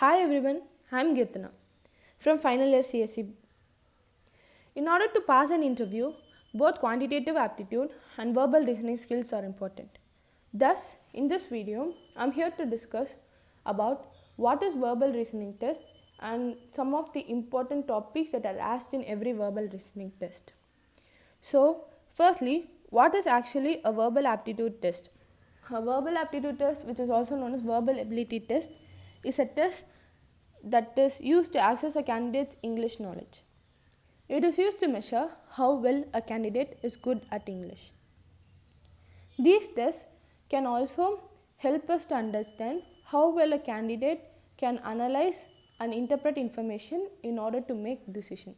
Hi everyone, I'm Girtana from final year CSE. In order to pass an interview, both quantitative aptitude and verbal reasoning skills are important. Thus, in this video, I'm here to discuss about what is verbal reasoning test and some of the important topics that are asked in every verbal reasoning test. So, firstly, what is actually a verbal aptitude test? A verbal aptitude test, which is also known as verbal ability test, is a test that is used to access a candidate's English knowledge. It is used to measure how well a candidate is good at English. These tests can also help us to understand how well a candidate can analyze and interpret information in order to make decisions.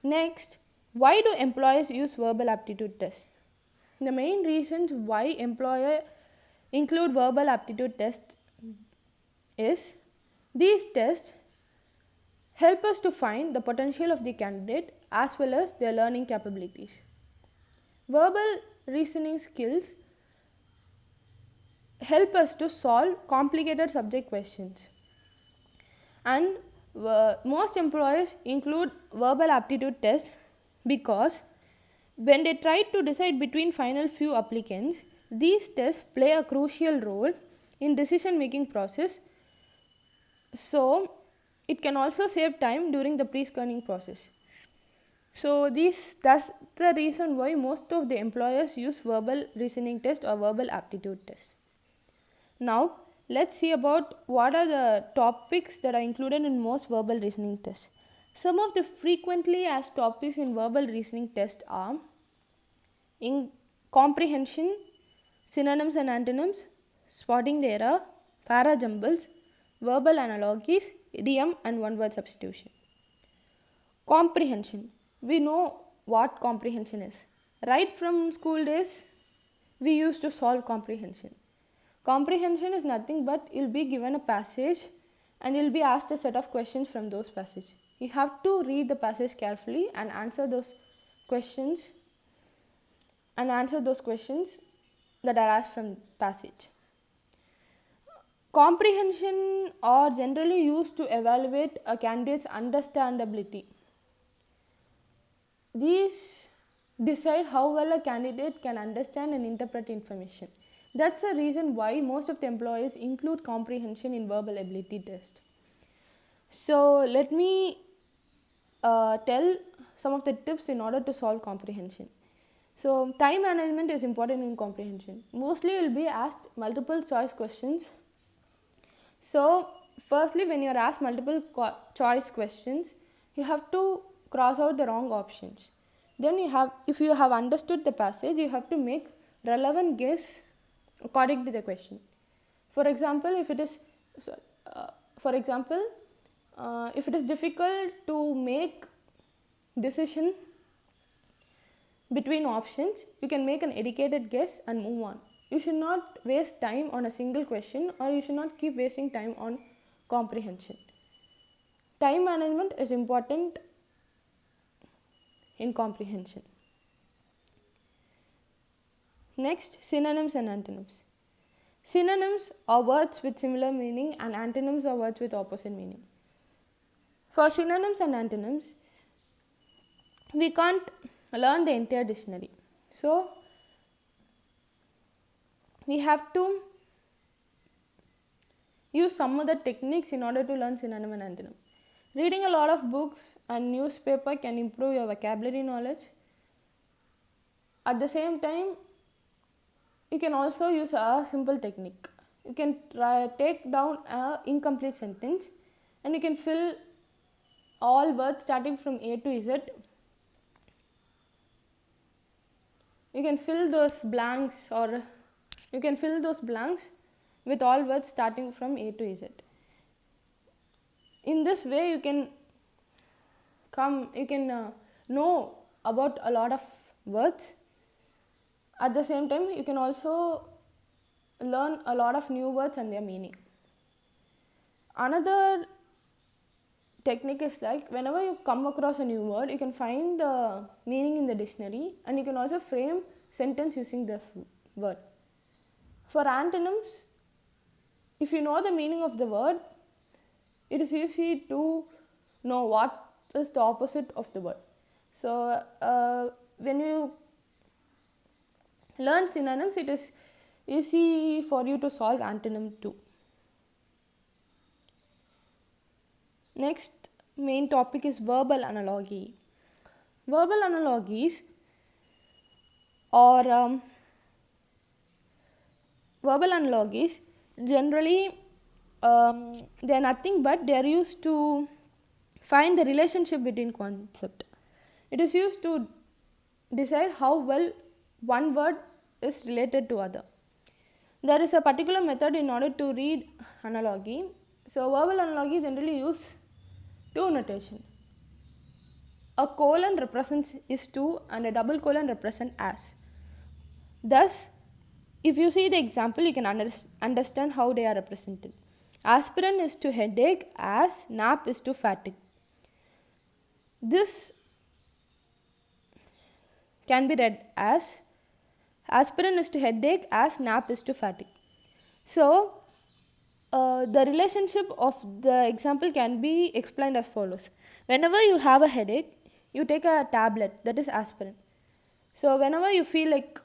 Next, why do employers use verbal aptitude tests? The main reasons why employer include verbal aptitude tests is these tests help us to find the potential of the candidate as well as their learning capabilities. Verbal reasoning skills help us to solve complicated subject questions, and most employers include verbal aptitude tests because when they try to decide between final few applicants, these tests play a crucial role in decision making process. So it can also save time during the pre-screening process. So that's the reason why most of the employers use verbal reasoning test or verbal aptitude test. Now let's see about what are the topics that are included in most verbal reasoning tests. Some of the frequently asked topics in verbal reasoning test are in comprehension, synonyms and antonyms, spotting the error, parajumbles, verbal analogies, idiom and one word substitution. Comprehension. We know what comprehension is. Right from school days, we used to solve comprehension. Comprehension is nothing but you'll be given a passage and you'll be asked a set of questions from those passages. You have to read the passage carefully and answer those questions that are asked from passage. Comprehension are generally used to evaluate a candidate's understandability. These decide how well a candidate can understand and interpret information. That's the reason why most of the employers include comprehension in verbal ability test. So let me tell some of the tips in order to solve comprehension. So time management is important in comprehension. Mostly you will be asked multiple choice questions. So firstly, when you are asked multiple choice questions, you have to cross out the wrong options. Then if you have understood the passage, you have to make relevant guess according to the question. For example, if it is difficult to make decision between options, you can make an educated guess and move on. You should not waste time on a single question, or you should not keep wasting time on comprehension. Time management is important in comprehension. Next, synonyms and antonyms. Synonyms are words with similar meaning and antonyms are words with opposite meaning. For synonyms and antonyms, we can't learn the entire dictionary. So we have to use some other techniques in order to learn synonym and antonym. Reading a lot of books and newspaper can improve your vocabulary knowledge. At the same time, you can also use a simple technique. You can take down an incomplete sentence and you can fill all words starting from A to Z. You can fill those blanks with all words starting from A to Z. In this way, you can know about a lot of words. At the same time, you can also learn a lot of new words and their meaning. Another technique is like whenever you come across a new word, you can find the meaning in the dictionary and you can also frame sentence using the word. For antonyms, if you know the meaning of the word, it is easy to know what is the opposite of the word. So when you learn synonyms, it is easy for you to solve antonym too. Next main topic is verbal analogy. Verbal analogies or verbal analogies generally they are nothing but they are used to find the relationship between concept. It is used to decide how well one word is related to other. There is a particular method in order to read analogy. So verbal analogy generally use two notation. A colon represents is to and a double colon represent as. Thus, if you see the example, you can understand how they are represented. Aspirin is to headache as nap is to fatigue. This can be read as aspirin is to headache as nap is to fatigue. So, the relationship of the example can be explained as follows. Whenever you have a headache, you take a tablet, that is aspirin. So, whenever you feel like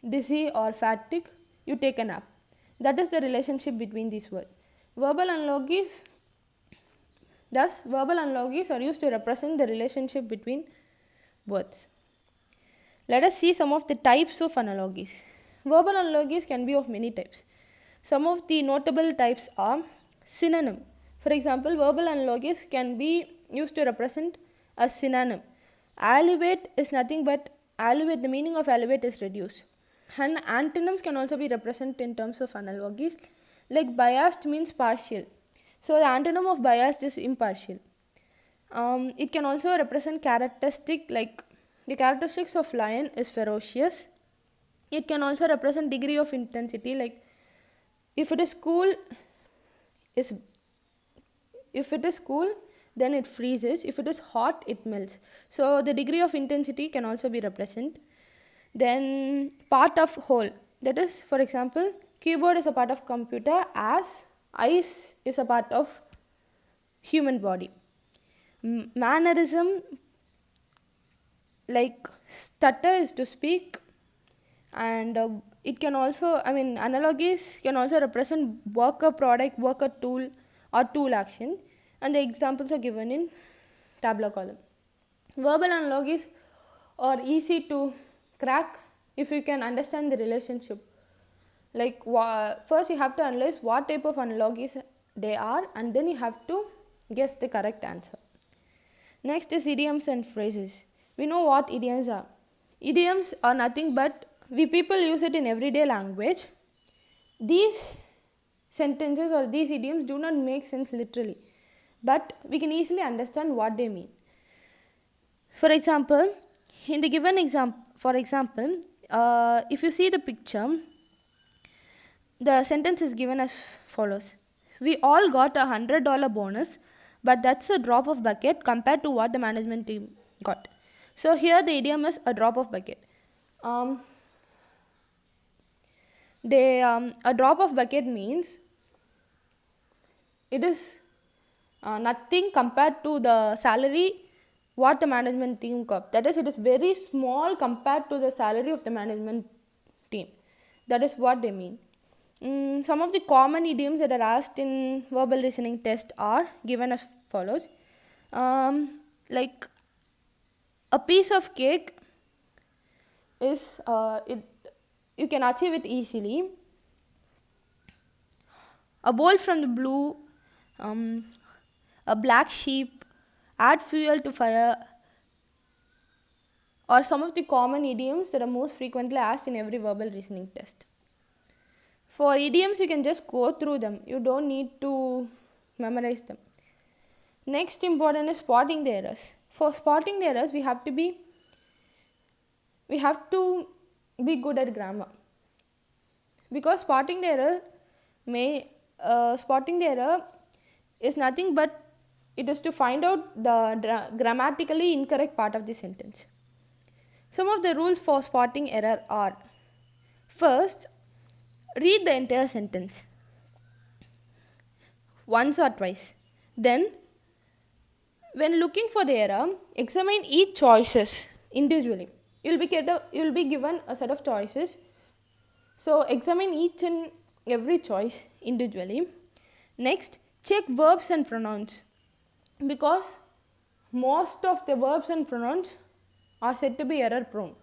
dizzy or fatigue, you take a nap. That is the relationship between these words. Verbal analogies are used to represent the relationship between words. Let us see some of the types of analogies. Verbal analogies can be of many types. Some of the notable types are synonym. For example, verbal analogies can be used to represent a synonym. Alleviate is nothing but alleviate, the meaning of alleviate is reduced. And antonyms can also be represented in terms of analogies. Like biased means partial. So the antonym of biased is impartial. It can also represent characteristic, like the characteristics of lion is ferocious. It can also represent degree of intensity, like if it is cool, then it freezes. If it is hot, it melts. So the degree of intensity can also be represented. Then part of whole, that is, for example, keyboard is a part of computer as eyes is a part of human body. Mannerism, like stutter is to speak, and it can also, analogies can also represent worker product, worker tool or tool action, and the examples are given in tabular column. Verbal analogies are easy to crack if you can understand the relationship. Like first you have to analyze what type of analogies they are, and then you have to guess the correct answer. Next is idioms and phrases. We know what idioms are. Idioms are nothing but we people use it in everyday language. These sentences or these idioms do not make sense literally, but we can easily understand what they mean. For example, in the given example, if you see the picture, the sentence is given as follows. We all got $100 bonus, but that's a drop of bucket compared to what the management team got. So here the idiom is a drop of bucket. A drop of bucket means it is nothing compared to the salary what the management team got. That is, it is very small compared to the salary of the management team. That is what they mean. Some of the common idioms that are asked in verbal reasoning test are given as follows. Like a piece of cake is you can achieve it easily. A bolt from the blue, a black sheep, add fuel to fire, or some of the common idioms that are most frequently asked in every verbal reasoning test. For idioms, you can just go through them. You don't need to memorize them. Next important is spotting the errors. For spotting the errors, we have to be good at grammar, because spotting the error is nothing but it is to find out the grammatically incorrect part of the sentence. Some of the rules for spotting error are: first, read the entire sentence once or twice. Then, when looking for the error, examine each choices individually. You'll be given a set of choices. So examine each and every choice individually. Next, check verbs and pronouns, because most of the verbs and pronouns are said to be error prone.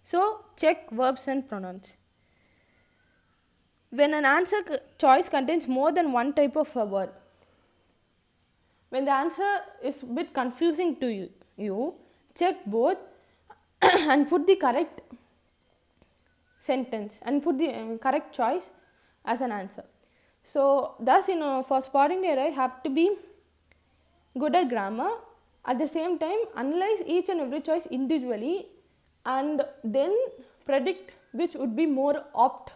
So check verbs and pronouns. When an answer choice contains more than one type of a word, when the answer is a bit confusing to you check both and put the correct sentence and put the correct choice as an answer. So thus, for spotting the error, you have to be good at grammar. At the same time, analyze each and every choice individually and then predict which would be more apt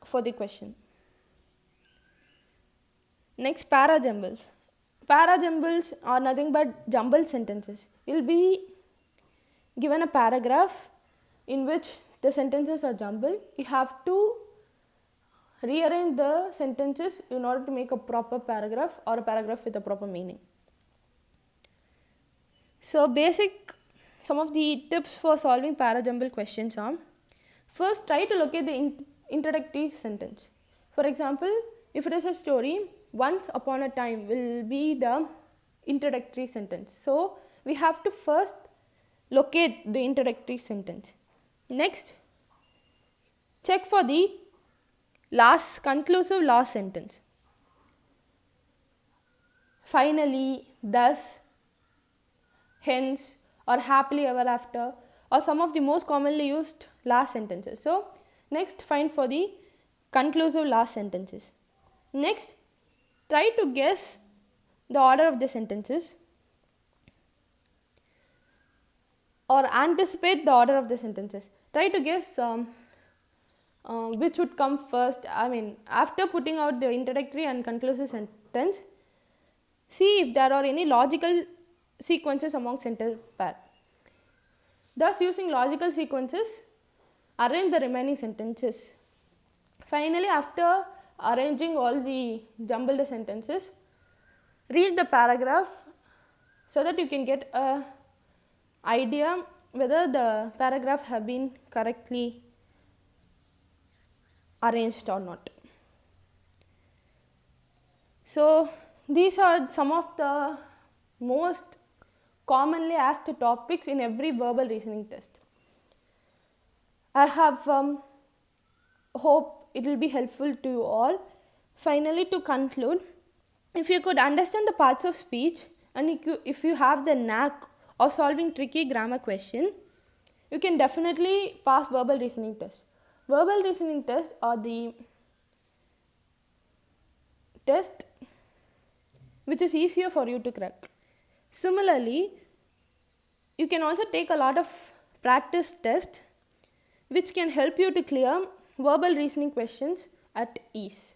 for the question. Next, para-jumbles. Para-jumbles are nothing but jumbled sentences. You will be given a paragraph in which the sentences are jumbled. You have to rearrange the sentences in order to make a proper paragraph or a paragraph with a proper meaning. So some of the tips for solving para-jumble questions are: first, try to locate the introductory sentence. For example, if it is a story, once upon a time will be the introductory sentence. So we have to first locate the introductory sentence. Next, check for the conclusive last sentence. Finally, thus, hence, or happily ever after, or some of the most commonly used last sentences. So next, find for the conclusive last sentences. Next, try to guess the order of the sentences or anticipate the order of the sentences. Try to guess which would come first. After putting out the introductory and conclusive sentence, see if there are any logical sequences among sentence pair. Thus, using logical sequences, arrange the remaining sentences. Finally, after arranging all the jumbled sentences, read the paragraph so that you can get an idea whether the paragraph have been correctly arranged or not. So these are some of the most commonly asked topics in every verbal reasoning test. I have hope it will be helpful to you all. Finally, to conclude, if you could understand the parts of speech and if you have the knack of solving tricky grammar question, you can definitely pass verbal reasoning tests. Verbal reasoning tests are the test which is easier for you to crack. Similarly, you can also take a lot of practice tests which can help you to clear verbal reasoning questions at ease.